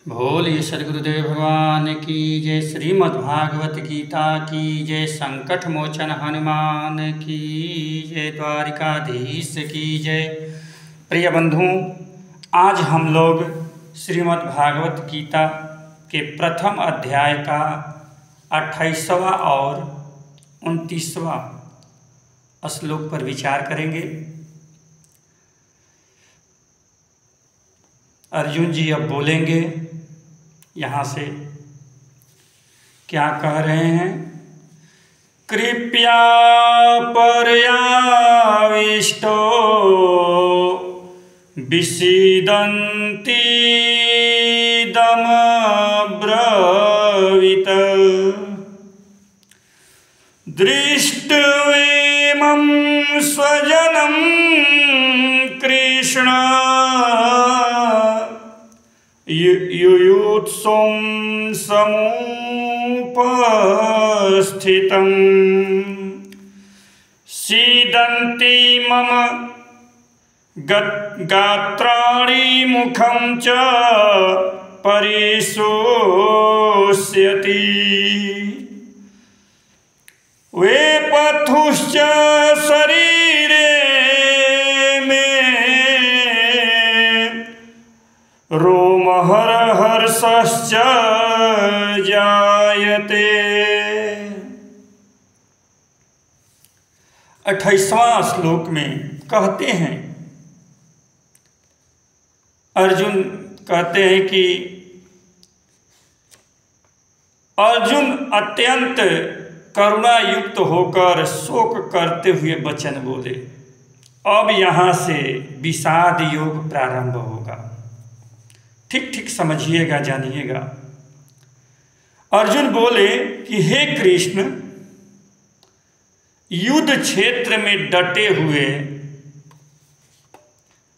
बोलिए सद्गुरुदेव भगवान की जय। श्रीमद्भागवत गीता की जय। संकट मोचन हनुमान की जय। द्वारिकाधीश की जय। प्रिय बंधुओं, आज हम लोग श्रीमद्भागवत गीता के प्रथम अध्याय का 28वां और 29वां श्लोक पर विचार करेंगे। अर्जुन जी अब बोलेंगे, यहाँ से क्या कह रहे हैं। कृपया पर्याविष्टो विसीदन्ति दमब्रवीत दृष्ट्वेमं स्वजनं कृष्ण युयुत्सुं समुपस्थितं सीदन्ति मम गात्राणि मुखं च परिशोष्यति वेपथुश्च शरीरे मे रोमहर्षश्च जायते। 28वां श्लोक में कहते हैं, अर्जुन कहते हैं कि अर्जुन अत्यंत करुणा युक्त होकर शोक करते हुए वचन बोले। अब यहाँ से विषाद योग प्रारंभ होगा। ठीक ठीक समझिएगा, जानिएगा। अर्जुन बोले कि हे कृष्ण, युद्ध क्षेत्र में डटे हुए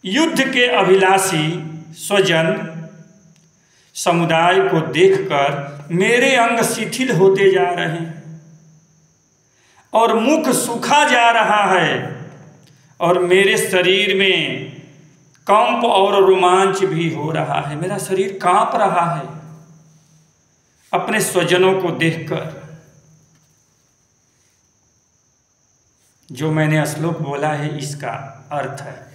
युद्ध के अभिलाषी स्वजन समुदाय को देखकर मेरे अंग शिथिल होते जा रहे हैं और मुख सूखा जा रहा है और मेरे शरीर में कंप और रोमांच भी हो रहा है। मेरा शरीर कांप रहा है अपने स्वजनों को देखकर। जो मैंने श्लोक बोला है इसका अर्थ है।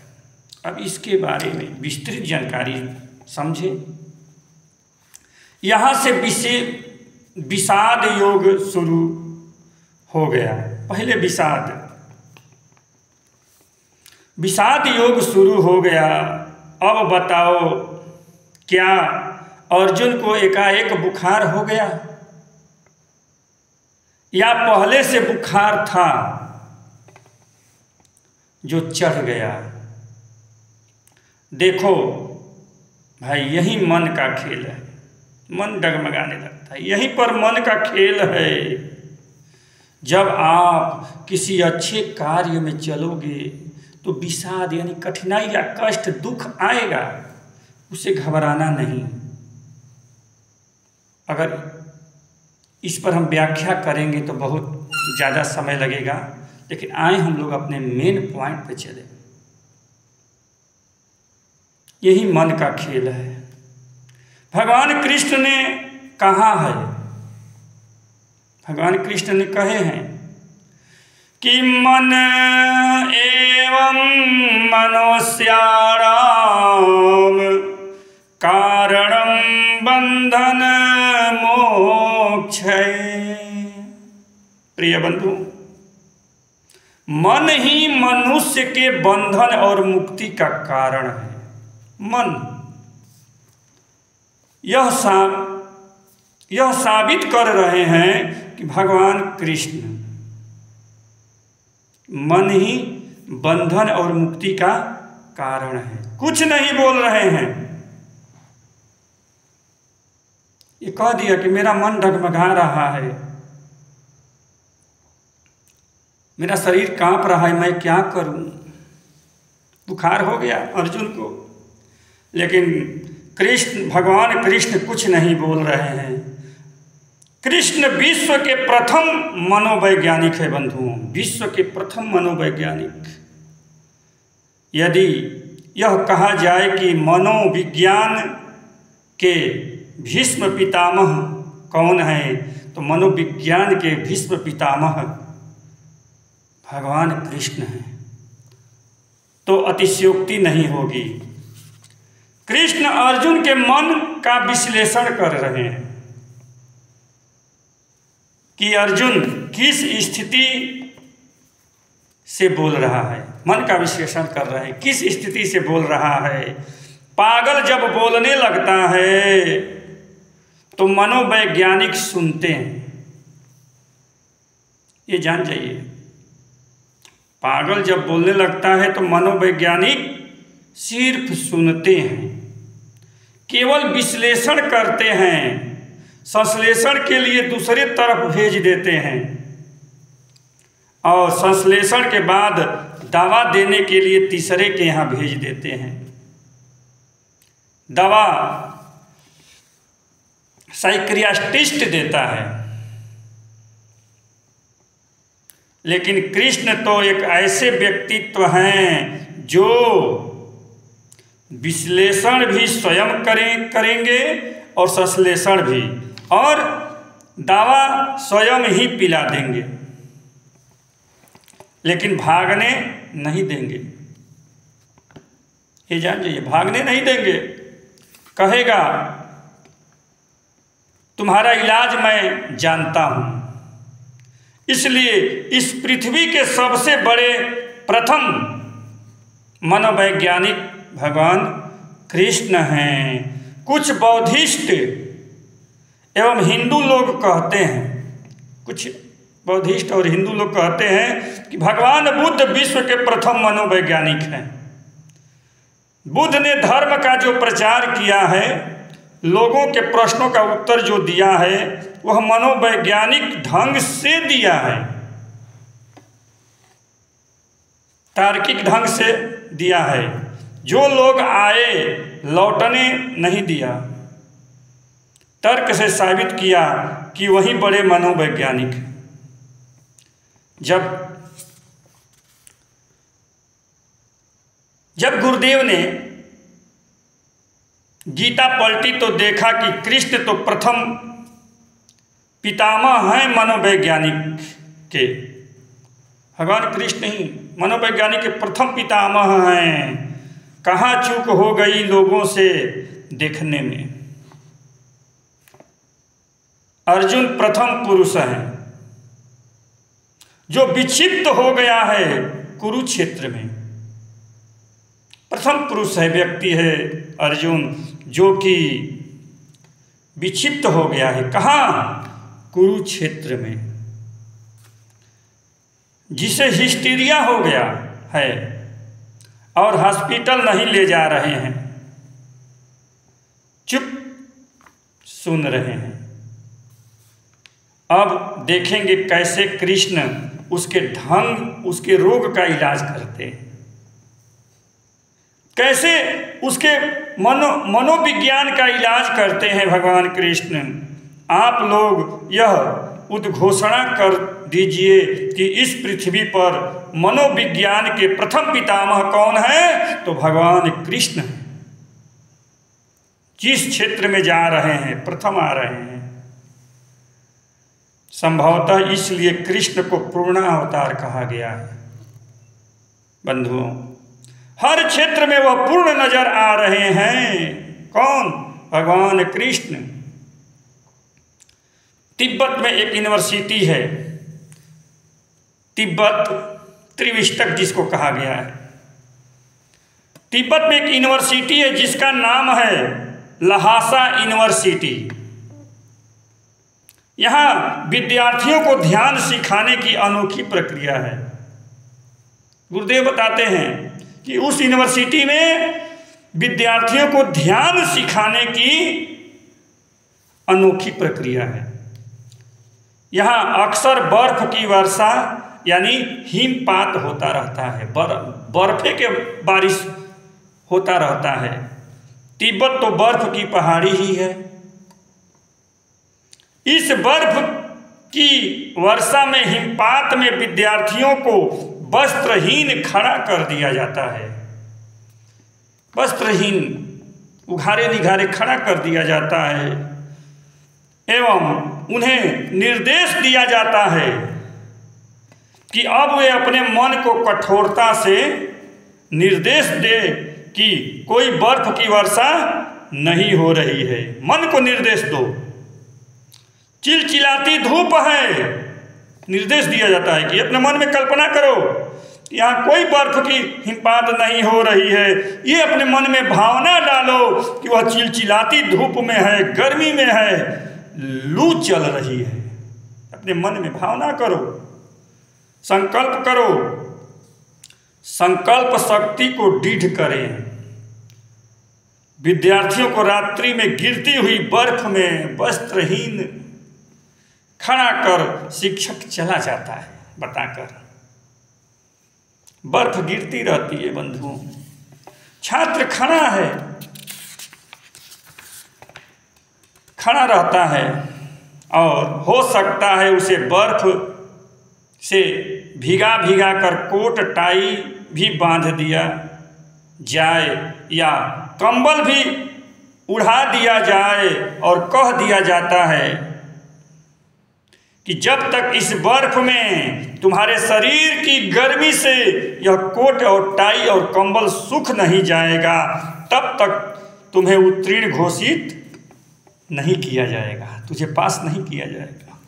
अब इसके बारे में विस्तृत जानकारी समझे। यहाँ से विषाद योग शुरू हो गया। पहले विषाद योग शुरू हो गया। अब बताओ, क्या अर्जुन को एकाएक बुखार हो गया या पहले से बुखार था जो चढ़ गया? देखो भाई, यही मन का खेल है। मन डगमगाने लगता है, यहीं पर मन का खेल है। जब आप किसी अच्छे कार्य में चलोगे तो विषाद यानी कठिनाई या कष्ट, दुख आएगा। उसे घबराना नहीं। अगर इस पर हम व्याख्या करेंगे तो बहुत ज़्यादा समय लगेगा, लेकिन आए हम लोग अपने मेन पॉइंट पे चले। यही मन का खेल है। भगवान कृष्ण ने कहा है, भगवान कृष्ण ने कहे हैं कि मन एवं मनुष्याणाम कारणं बंधन मोक्षय। प्रिय बंधु, मन ही मनुष्य के बंधन और मुक्ति का कारण है। मन यह साबित कर रहे हैं कि भगवान कृष्ण मन ही बंधन और मुक्ति का कारण है। कुछ नहीं बोल रहे हैं। ये कह दिया कि मेरा मन डगमगा रहा है, मेरा शरीर कांप रहा है, मैं क्या करूं? बुखार हो गया अर्जुन को। लेकिन भगवान कृष्ण कुछ नहीं बोल रहे हैं। कृष्ण विश्व के प्रथम मनोवैज्ञानिक है बंधुओं, विश्व के प्रथम मनोवैज्ञानिक। यदि यह कहा जाए कि मनोविज्ञान के भीष्म पितामह कौन है? तो मनोविज्ञान के भीष्म पितामह भगवान कृष्ण हैं। तो अतिशयोक्ति नहीं होगी। कृष्ण अर्जुन के मन का विश्लेषण कर रहे हैं कि अर्जुन किस स्थिति से बोल रहा है। मन का विश्लेषण कर रहे हैं, किस स्थिति से बोल रहा है। पागल जब बोलने लगता है तो मनोवैज्ञानिक सुनते हैं, ये जान जाइए। पागल जब बोलने लगता है तो मनोवैज्ञानिक सिर्फ सुनते हैं, केवल विश्लेषण करते हैं, संश्लेषण के लिए दूसरे तरफ भेज देते हैं और संश्लेषण के बाद दवा देने के लिए तीसरे के यहाँ भेज देते हैं। दवा साइकियाट्रिस्ट देता है, लेकिन कृष्ण तो एक ऐसे व्यक्तित्व हैं जो विश्लेषण भी स्वयं करेंगे और संश्लेषण भी, और दवा स्वयं ही पिला देंगे, लेकिन भागने नहीं देंगे। ये जान जाइए, भागने नहीं देंगे। कहेगा तुम्हारा इलाज मैं जानता हूं, इसलिए इस पृथ्वी के सबसे बड़े प्रथम मनोवैज्ञानिक भगवान कृष्ण हैं। कुछ बौद्धिस्ट एवं हिंदू लोग कहते हैं, कुछ बौद्धिस्ट और हिंदू लोग कहते हैं कि भगवान बुद्ध विश्व के प्रथम मनोवैज्ञानिक हैं। बुद्ध ने धर्म का जो प्रचार किया है, लोगों के प्रश्नों का उत्तर जो दिया है, वह मनोवैज्ञानिक ढंग से दिया है, तार्किक ढंग से दिया है। जो लोग आए लौटने नहीं दिया, तर्क से साबित किया कि वही बड़े मनोवैज्ञानिक हैं। जब गुरुदेव ने गीता पलटी तो देखा कि कृष्ण तो प्रथम पितामह हैं मनोवैज्ञानिक के। भगवान कृष्ण ही मनोवैज्ञानिक के प्रथम पितामह हैं। कहाँ चूक हो गई लोगों से देखने में। अर्जुन प्रथम पुरुष हैं जो विक्षिप्त हो गया है कुरुक्षेत्र में। प्रथम पुरुष है, व्यक्ति है अर्जुन, जो कि विक्षिप्त हो गया है। कहाँ? कुरुक्षेत्र में, जिसे हिस्टीरिया हो गया है और हॉस्पिटल नहीं ले जा रहे हैं, चुप सुन रहे हैं। अब देखेंगे कैसे कृष्ण उसके ढंग, उसके रोग का इलाज करते हैं, कैसे उसके मनोविज्ञान का इलाज करते हैं भगवान कृष्ण। आप लोग यह उद्घोषणा कर दीजिए कि इस पृथ्वी पर मनोविज्ञान के प्रथम पितामह कौन है? तो भगवान कृष्ण हैं। जिस क्षेत्र में जा रहे हैं प्रथम आ रहे हैं। संभवतः इसलिए कृष्ण को पूर्णावतार कहा गया है। बंधुओं, हर क्षेत्र में वह पूर्ण नजर आ रहे हैं। कौन? भगवान कृष्ण। तिब्बत में एक यूनिवर्सिटी है, तिब्बत त्रिविष्टक जिसको कहा गया है। तिब्बत में एक यूनिवर्सिटी है जिसका नाम है लहासा यूनिवर्सिटी। यहाँ विद्यार्थियों को ध्यान सिखाने की अनोखी प्रक्रिया है। गुरुदेव बताते हैं कि उस यूनिवर्सिटी में विद्यार्थियों को ध्यान सिखाने की अनोखी प्रक्रिया है। यहाँ अक्सर बर्फ की वर्षा यानी हिमपात होता रहता है, बर्फे के बारिश होता रहता है। तिब्बत तो बर्फ की पहाड़ी ही है। इस बर्फ की वर्षा में, हिमपात में विद्यार्थियों को वस्त्रहीन खड़ा कर दिया जाता है। वस्त्रहीन उघारे निघारे खड़ा कर दिया जाता है एवं उन्हें निर्देश दिया जाता है कि अब वे अपने मन को कठोरता से निर्देश दे कि कोई बर्फ की वर्षा नहीं हो रही है। मन को निर्देश दो। चिलचिलाती धूप है, निर्देश दिया जाता है कि अपने मन में कल्पना करो यहाँ कोई बर्फ की हिमपात नहीं हो रही है। ये अपने मन में भावना डालो कि वह चिलचिलाती धूप में है, गर्मी में है, लू चल रही है। अपने मन में भावना करो, संकल्प करो, संकल्प शक्ति को दृढ़ करें। विद्यार्थियों को रात्रि में गिरती हुई बर्फ में वस्त्रहीन खड़ा कर शिक्षक चला जाता है बताकर। बर्फ गिरती रहती है बंधुओं, छात्र खड़ा रहता है और हो सकता है उसे बर्फ से भीगा भीगा कर कोट टाई भी बांध दिया जाए या कंबल भी उड़ा दिया जाए और कह दिया जाता है कि जब तक इस बर्फ में तुम्हारे शरीर की गर्मी से यह कोट और टाई और कंबल सूख नहीं जाएगा तब तक तुम्हें उत्तीर्ण घोषित नहीं किया जाएगा, तुझे पास नहीं किया जाएगा।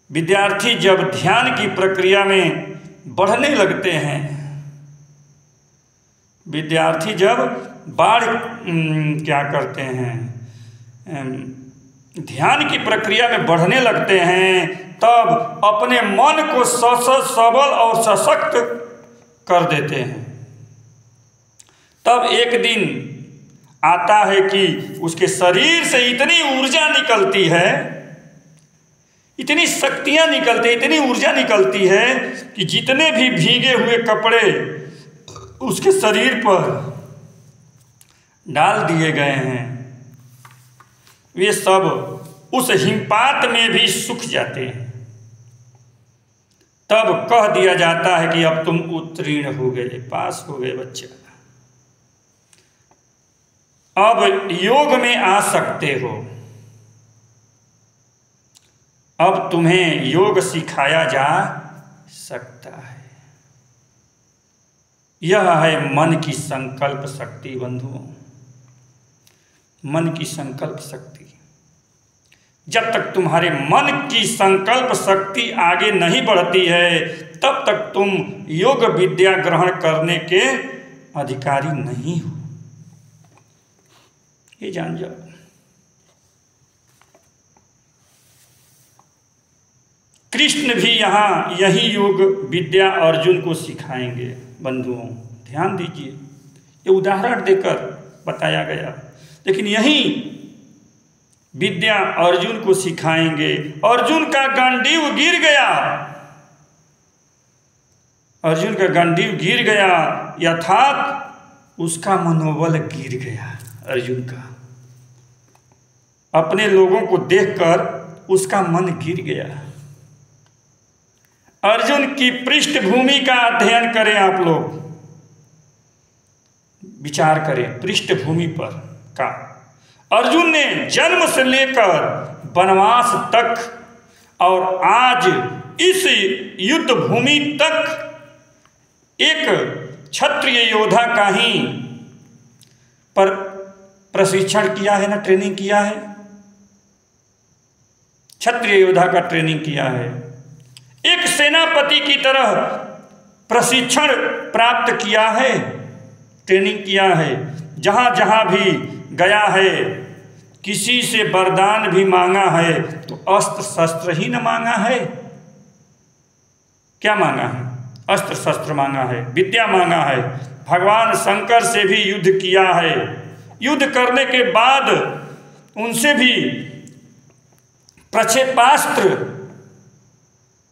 विद्यार्थी जब ध्यान की प्रक्रिया में बढ़ने लगते हैं, विद्यार्थी जब ध्यान की प्रक्रिया में बढ़ने लगते हैं तब अपने मन को सबल और सशक्त कर देते हैं। तब एक दिन आता है कि उसके शरीर से इतनी ऊर्जा निकलती है, इतनी शक्तियाँ निकलती, इतनी ऊर्जा निकलती है कि जितने भी भीगे हुए कपड़े उसके शरीर पर डाल दिए गए हैं वे सब उस हिमपात में भी सूख जाते हैं। तब कह दिया जाता है कि अब तुम उत्तीर्ण हो गए, पास हो गए बच्चा, अब योग में आ सकते हो, अब तुम्हें योग सिखाया जा सकता है। यह है मन की संकल्प शक्ति बंधुओं, मन की संकल्प शक्ति। जब तक तुम्हारे मन की संकल्प शक्ति आगे नहीं बढ़ती है तब तक तुम योग विद्या ग्रहण करने के अधिकारी नहीं हो, ये जान जाओ। कृष्ण भी यहाँ यही योग विद्या अर्जुन को सिखाएंगे बंधुओं, ध्यान दीजिए, ये उदाहरण देकर बताया गया, लेकिन यही विद्या अर्जुन को सिखाएंगे। अर्जुन का गांडीव गिर गया, अर्जुन का गांडीव गिर गया अर्थात उसका मनोबल गिर गया। अर्जुन का अपने लोगों को देखकर उसका मन गिर गया। अर्जुन की पृष्ठभूमि का अध्ययन करें, आप लोग विचार करें पृष्ठभूमि पर का। अर्जुन ने जन्म से लेकर वनवास तक और आज इस युद्ध भूमि तक एक क्षत्रिय योद्धा का ही पर प्रशिक्षण किया है ना, ट्रेनिंग किया है, क्षत्रिय योद्धा का ट्रेनिंग किया है। एक सेनापति की तरह प्रशिक्षण प्राप्त किया है, ट्रेनिंग किया है। जहाँ जहाँ भी गया है किसी से वरदान भी मांगा है तो अस्त्र शस्त्र ही न मांगा है, क्या मांगा है? अस्त्र शस्त्र मांगा है, विद्या मांगा है। भगवान शंकर से भी युद्ध किया है, युद्ध करने के बाद उनसे भी प्रक्षेपास्त्र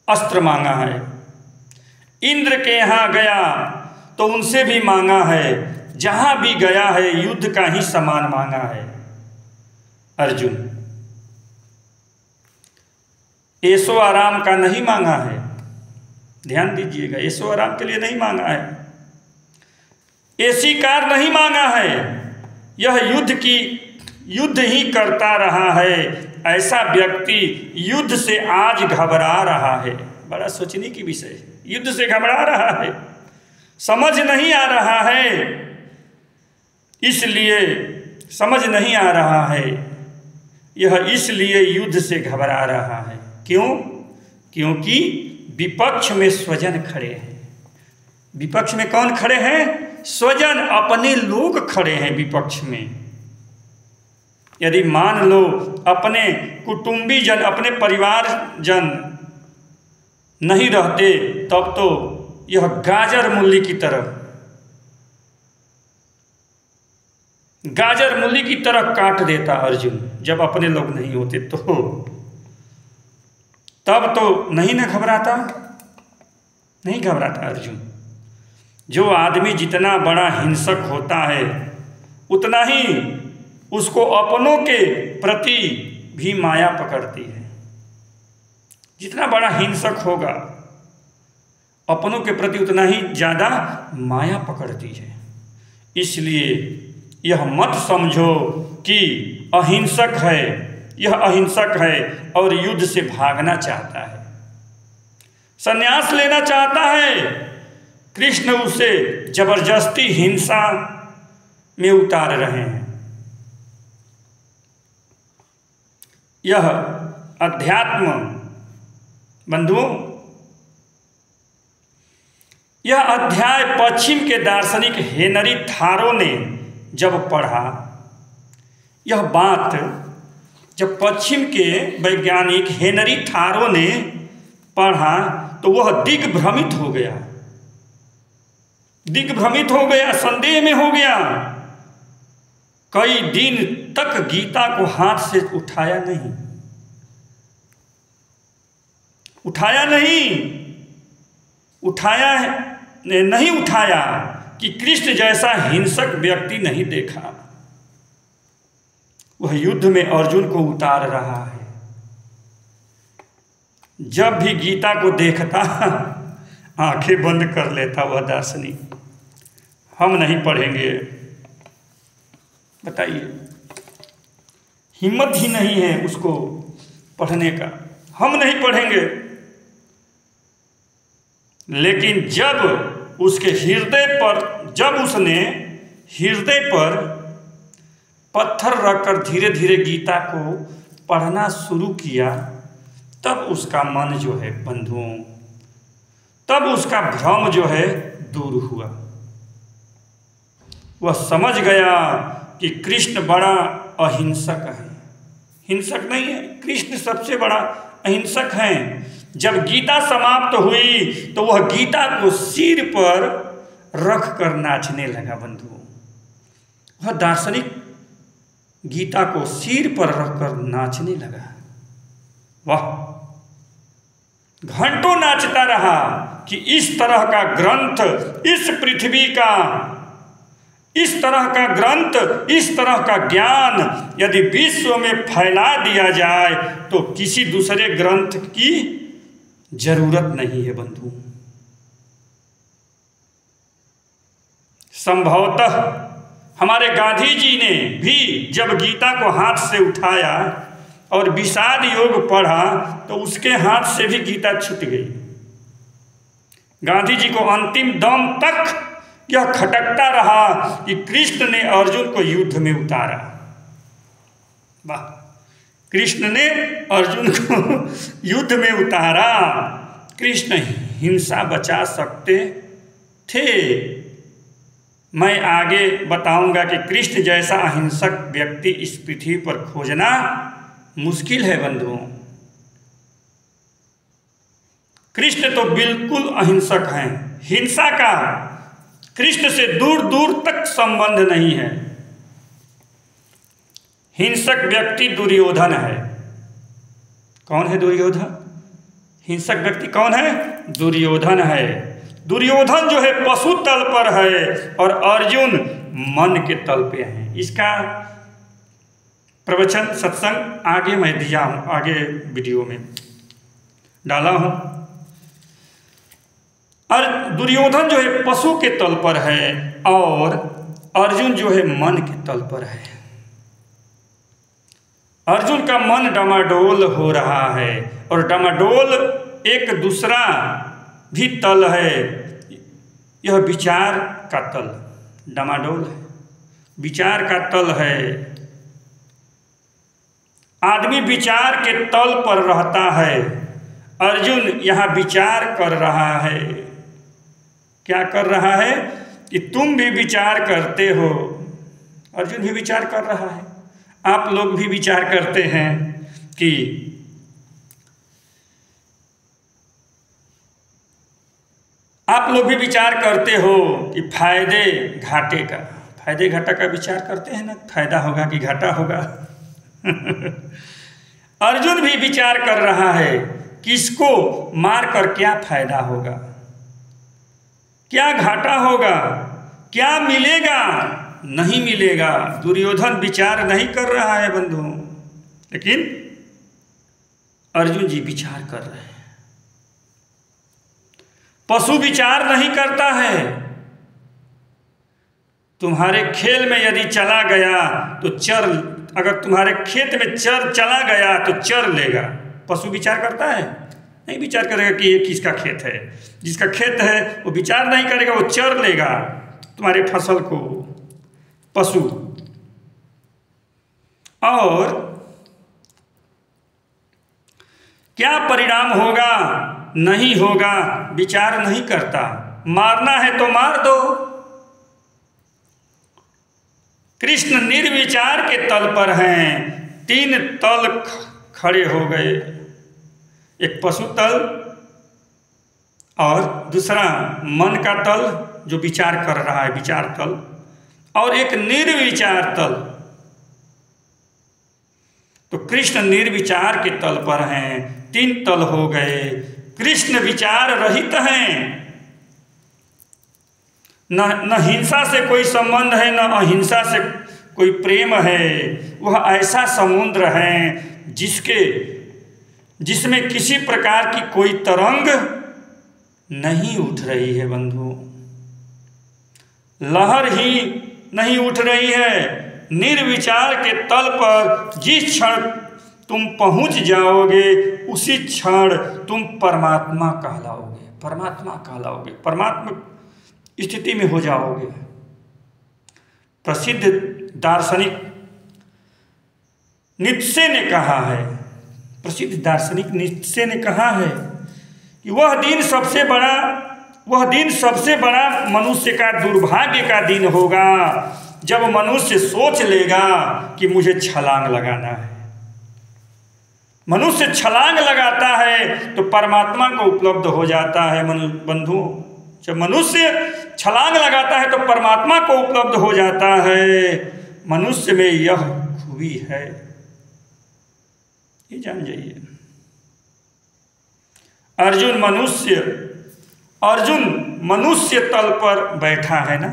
अस्त्र मांगा है। इंद्र के यहाँ गया तो उनसे भी मांगा है, जहाँ भी गया है युद्ध का ही सामान मांगा है अर्जुन। ऐशो आराम का नहीं मांगा है, ध्यान दीजिएगा, ऐशो आराम के लिए नहीं मांगा है, एसी कार नहीं मांगा है, यह युद्ध ही करता रहा है, ऐसा व्यक्ति युद्ध से आज घबरा रहा है। बड़ा सोचने की विषय है। युद्ध से घबरा रहा है, समझ नहीं आ रहा है, इसलिए समझ नहीं आ रहा है, यह इसलिए युद्ध से घबरा रहा है। क्यों? क्योंकि विपक्ष में स्वजन खड़े हैं। विपक्ष में कौन खड़े हैं? स्वजन, अपने लोग खड़े हैं विपक्ष में। यदि मान लो अपने कुटुंबी जन, अपने परिवार जन नहीं रहते, तब तो यह गाजर मूली की तरह काट देता अर्जुन। जब अपने लोग नहीं होते तो तब तो नहीं न घबराता, नहीं घबराता अर्जुन। जो आदमी जितना बड़ा हिंसक होता है, उतना ही उसको अपनों के प्रति भी माया पकड़ती है। जितना बड़ा हिंसक होगा, अपनों के प्रति उतना ही ज़्यादा माया पकड़ती है। इसलिए यह मत समझो कि अहिंसक है, यह अहिंसक है और युद्ध से भागना चाहता है, संन्यास लेना चाहता है। कृष्ण उसे जबरदस्ती हिंसा में उतार रहे हैं। यह अध्यात्म बंधुओं, यह अध्याय पश्चिम के दार्शनिक हेनरी थारो ने जब पढ़ा, यह बात जब पश्चिम के वैज्ञानिक हेनरी थारो ने पढ़ा तो वह दिग्भ्रमित हो गया, संदेह में हो गया। कई दिन तक गीता को हाथ से उठाया नहीं उठाया कि कृष्ण जैसा हिंसक व्यक्ति नहीं देखा। वह युद्ध में अर्जुन को उतार रहा है। जब भी गीता को देखता आंखें बंद कर लेता वह दार्शनिक। हम नहीं पढ़ेंगे, बताइए, हिम्मत ही नहीं है उसको पढ़ने का। हम नहीं पढ़ेंगे। लेकिन जब उसके उसने हृदय पर पत्थर रखकर धीरे धीरे गीता को पढ़ना शुरू किया, तब उसका मन जो है बंधुओं, तब उसका भ्रम जो है दूर हुआ। वह समझ गया कि कृष्ण बड़ा अहिंसक है। हिंसक नहीं है, कृष्ण सबसे बड़ा अहिंसक है। जब गीता समाप्त हुई तो वह गीता को सिर पर रख कर नाचने लगा बंधुओं। वह दार्शनिक गीता को सिर पर रखकर नाचने लगा। वाह! घंटों नाचता रहा कि इस तरह का ग्रंथ, इस पृथ्वी का, इस तरह का ग्रंथ, इस तरह का ज्ञान यदि विश्व में फैला दिया जाए तो किसी दूसरे ग्रंथ की जरूरत नहीं है बंधु। संभवतः हमारे गांधी जी ने भी जब गीता को हाथ से उठाया और विषाद योग पढ़ा तो उसके हाथ से भी गीता छूट गई। गांधी जी को अंतिम दम तक यह खटकता रहा कि कृष्ण ने अर्जुन को युद्ध में उतारा। वाह! कृष्ण ने अर्जुन को युद्ध में उतारा। कृष्ण हिंसा बचा सकते थे। मैं आगे बताऊंगा कि कृष्ण जैसा अहिंसक व्यक्ति इस पृथ्वी पर खोजना मुश्किल है बंधुओं। कृष्ण तो बिल्कुल अहिंसक हैं। हिंसा का कृष्ण से दूर दूर तक संबंध नहीं है। हिंसक व्यक्ति दुर्योधन है। कौन है दुर्योधन? हिंसक व्यक्ति कौन है? दुर्योधन है। दुर्योधन जो है पशु तल पर है और अर्जुन मन के तल पे है। इसका प्रवचन सत्संग आगे मैं दिया हूँ, आगे वीडियो में डाला हूँ। और दुर्योधन जो है पशु के तल पर है और अर्जुन जो है मन के तल पर है। अर्जुन का मन डमाडोल हो रहा है, और डमाडोल एक दूसरा भी तल है, यह विचार का तल डमाडोल है, विचार का तल है। आदमी विचार के तल पर रहता है, अर्जुन यहाँ विचार कर रहा है। क्या कर रहा है कि तुम भी विचार करते हो, अर्जुन भी विचार कर रहा है, आप लोग भी विचार करते हैं कि आप लोग भी विचार करते हो कि फायदे घाटा का विचार करते हैं ना, फायदा होगा कि घाटा होगा। अर्जुन भी विचार कर रहा है किसको मारकर क्या फायदा होगा, क्या घाटा होगा, क्या मिलेगा नहीं मिलेगा। दुर्योधन विचार नहीं कर रहा है बंधु, लेकिन अर्जुन जी विचार कर रहे हैं। पशु विचार नहीं करता है। तुम्हारे खेल में यदि चला गया तो चर, अगर तुम्हारे खेत में चर चला गया तो चर लेगा। पशु विचार करता है? नहीं विचार करेगा कि ये किसका खेत है। जिसका खेत है वो विचार नहीं करेगा, वो चर लेगा तुम्हारे फसल को, पशु। और क्या परिणाम होगा नहीं होगा विचार नहीं करता। मारना है तो मार दो। कृष्ण निर्विचार के तल पर हैं। 3 तल खड़े हो गए, एक पशु तल और दूसरा मन का तल जो विचार कर रहा है, विचार तल, और एक निर्विचार तल। तो कृष्ण निर्विचार के तल पर हैं, 3 तल हो गए। कृष्ण विचार रहित हैं, न हिंसा से कोई संबंध है, न अहिंसा से कोई प्रेम है। वह ऐसा समुद्र है जिसमें किसी प्रकार की कोई तरंग नहीं उठ रही है बंधु, लहर ही नहीं उठ रही है। निर्विचार के तल पर जिस क्षण तुम पहुंच जाओगे उसी क्षण तुम परमात्मा कहलाओगे, परमात्मा कहलाओगे, परमात्मा स्थिति में हो जाओगे। प्रसिद्ध दार्शनिक नीत्शे ने कहा है, प्रसिद्ध दार्शनिक नीत्शे ने कहा है कि वह दिन सबसे बड़ा मनुष्य का दुर्भाग्य का दिन होगा जब मनुष्य सोच लेगा कि मुझे छलांग लगाना है। मनुष्य छलांग लगाता है तो परमात्मा को उपलब्ध हो जाता है। बंधुओं, जब मनुष्य छलांग लगाता है तो परमात्मा को उपलब्ध हो जाता है। मनुष्य में यह खूबी है, ये जान जाइए। अर्जुन मनुष्य तल पर बैठा है ना।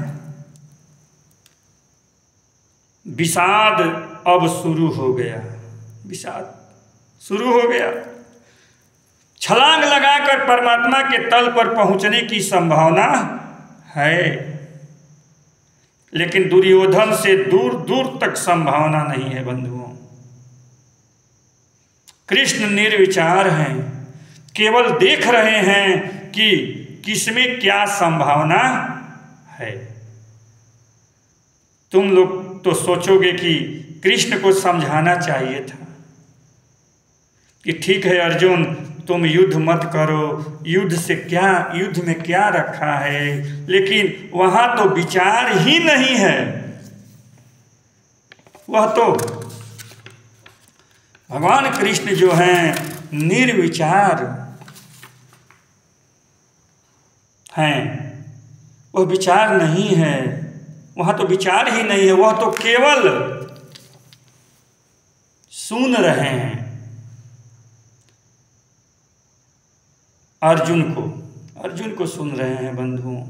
विषाद अब शुरू हो गया, विषाद शुरू हो गया। छलांग लगाकर परमात्मा के तल पर पहुंचने की संभावना है, लेकिन दुर्योधन से दूर दूर तक संभावना नहीं है बंधुओं। कृष्ण निर्विचार हैं, केवल देख रहे हैं कि किसमें क्या संभावना है। तुम लोग तो सोचोगे कि कृष्ण को समझाना चाहिए था कि ठीक है अर्जुन, तुम युद्ध मत करो, युद्ध में क्या रखा है। लेकिन वहां तो विचार ही नहीं है, वह तो भगवान कृष्ण जो हैं निर्विचार हैं, वह विचार नहीं है, वहां तो विचार ही नहीं है। वह तो केवल सुन रहे हैं। अर्जुन को सुन रहे हैं बंधुओं।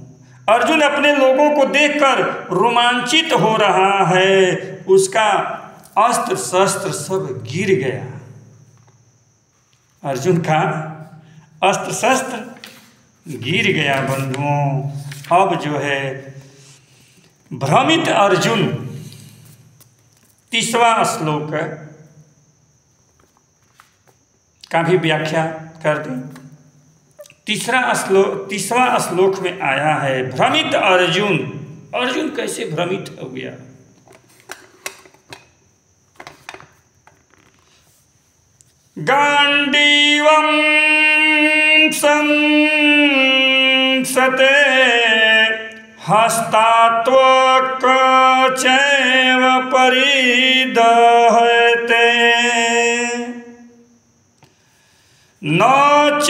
अर्जुन अपने लोगों को देखकर रोमांचित हो रहा है, उसका अस्त्र शस्त्र सब गिर गया। अर्जुन का अस्त्र शस्त्र गिर गया बंधुओं। अब जो है भ्रमित अर्जुन, 30वां श्लोक का भी व्याख्या कर दें। 30वां श्लोक में आया है भ्रमित अर्जुन। अर्जुन कैसे भ्रमित हो गया? गांडीवं संसते हस्तात्वकचैव परिदहते न च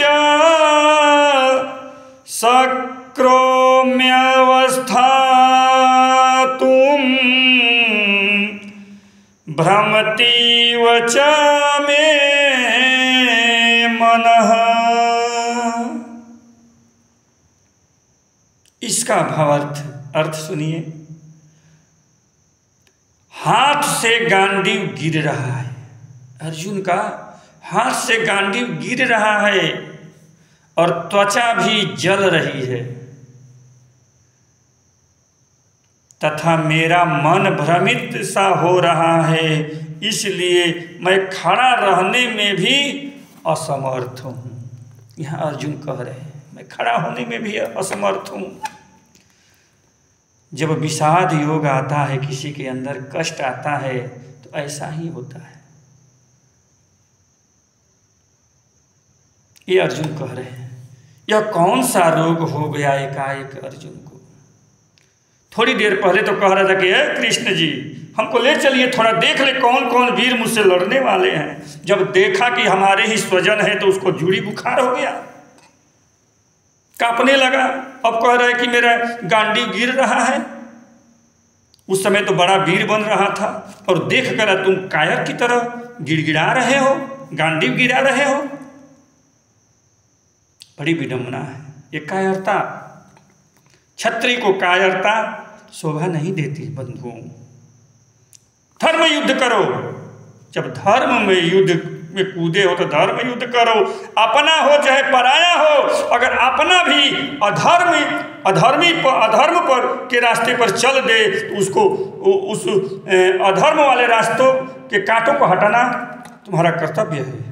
शक्नोम्यवस्थातुं भ्रमतीव च मे मनः। इसका भावार्थ सुनिए। हाथ से गांडीव गिर रहा है, अर्जुन का हाथ से गांडीव गिर रहा है और त्वचा भी जल रही है, तथा मेरा मन भ्रमित सा हो रहा है, इसलिए मैं खड़ा रहने में भी असमर्थ हूँ। यहाँ अर्जुन कह रहे हैं मैं खड़ा होने में भी असमर्थ हूँ। जब विषाद योग आता है, किसी के अंदर कष्ट आता है, तो ऐसा ही होता है। ये अर्जुन कह रहे हैं यह कौन सा रोग हो गया एकाएक अर्जुन को। थोड़ी देर पहले तो कह रहा था कि कृष्ण जी हमको ले चलिए, थोड़ा देख ले कौन कौन वीर मुझसे लड़ने वाले हैं। जब देखा कि हमारे ही स्वजन है तो उसको जूड़ी बुखार हो गया, कांपने लगा। अब कह रहा है कि मेरा गांडीव गिर रहा है। उस समय तो बड़ा वीर बन रहा था और देख कर तुम कायर की तरह गिड़गिड़ा रहे हो, गांडीव गिरा रहे हो। बड़ी विडंबना है ये कायरता। क्षत्रिय को कायरता शोभा नहीं देती बंधुओं। धर्म युद्ध करो, जब धर्म में युद्ध में कूदे हो तो धर्म युद्ध करो, अपना हो चाहे पराया हो। अगर अपना भी अधर्म पर के रास्ते पर चल दे तो उसको उस अधर्म वाले रास्तों के कांटों को हटाना तुम्हारा कर्तव्य है,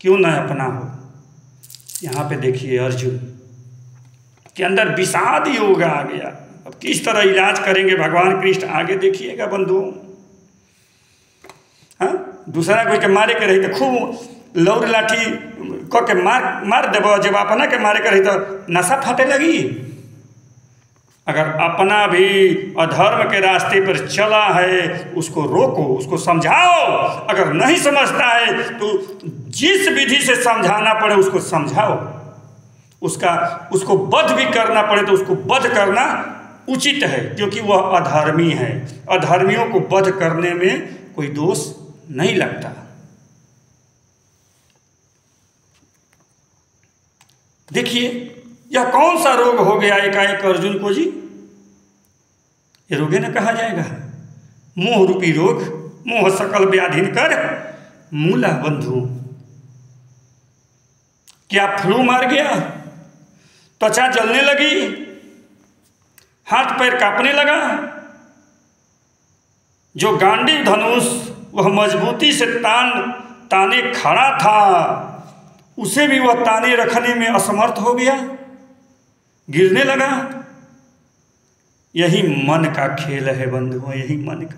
क्यों न अपना हो। यहाँ पे देखिए अर्जुन के अंदर विषाद योग आ गया। अब किस तरह इलाज करेंगे भगवान कृष्ण आगे देखिएगा बंधुओं। हाँ, दूसरा कोई के मारे के रही तो खूब लौर लाठी क के मार देव, जब अपना के मारे के रही तो नशा फाटे लगी। अगर अपना भी अधर्म के रास्ते पर चला है उसको रोको, उसको समझाओ। अगर नहीं समझता है तो जिस विधि से समझाना पड़े उसको समझाओ। उसको वध भी करना पड़े तो उसको वध करना उचित है, क्योंकि वह अधर्मी है। अधर्मियों को वध करने में कोई दोष नहीं लगता। देखिए यह कौन सा रोग हो गया एकाएक अर्जुन को जी। ये रोगे न कहा जाएगा, मोह रूपी रोग। मोह सकल व्याधिन कर मूला बंधु। क्या फ्लू मार गया, त्वचा जलने लगी, हाथ पैर कांपने लगा। जो गांडीव धनुष वह मजबूती से ताने खड़ा था, उसे भी वह ताने रखने में असमर्थ हो गया, गिरने लगा। यही मन का खेल है बंधुओं, यही मन का।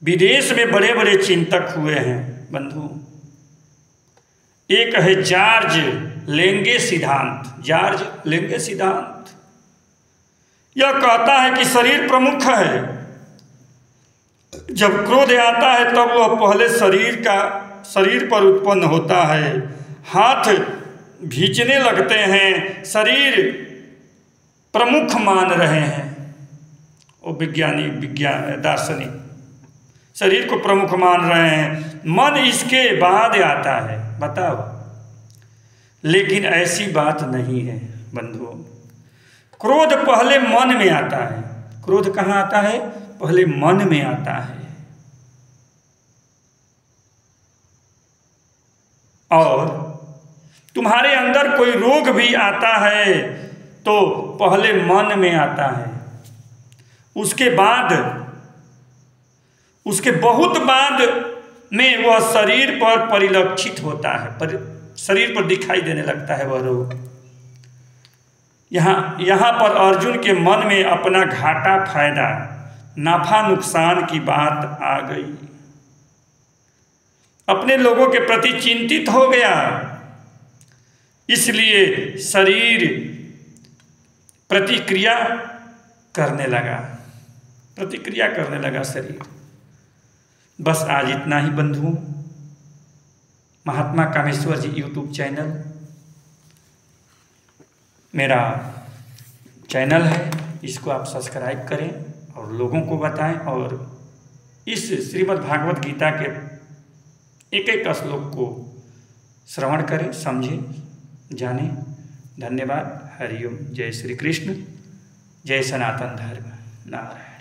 विदेश में बड़े बड़े चिंतक हुए हैं बंधु। एक है जॉर्ज लेंगे सिद्धांत। यह कहता है कि शरीर प्रमुख है। जब क्रोध आता है तब वह पहले शरीर पर उत्पन्न होता है। हाथ भींचने लगते हैं, शरीर प्रमुख मान रहे हैं वो दार्शनिक। शरीर को प्रमुख मान रहे हैं, मन इसके बाद आता है। बताओ, लेकिन ऐसी बात नहीं है बंधुओं। क्रोध पहले मन में आता है। क्रोध कहाँ आता है? पहले मन में आता है। और तुम्हारे अंदर कोई रोग भी आता है तो पहले मन में आता है, उसके बहुत बाद में वह शरीर पर परिलक्षित होता है, शरीर पर दिखाई देने लगता है वह रोग। यहाँ पर अर्जुन के मन में अपना घाटा फायदा, नाफा नुकसान की बात आ गई। अपने लोगों के प्रति चिंतित हो गया, इसलिए शरीर प्रतिक्रिया करने लगा शरीर। बस आज इतना ही बंधुओं। महात्मा कामेश्वर जी यूट्यूब चैनल मेरा चैनल है, इसको आप सब्सक्राइब करें और लोगों को बताएं और इस श्रीमद् भागवत गीता के एक एक श्लोक को श्रवण करें, समझें, जानें। धन्यवाद। हरिओम। जय श्री कृष्ण। जय सनातन धर्म। नारायण।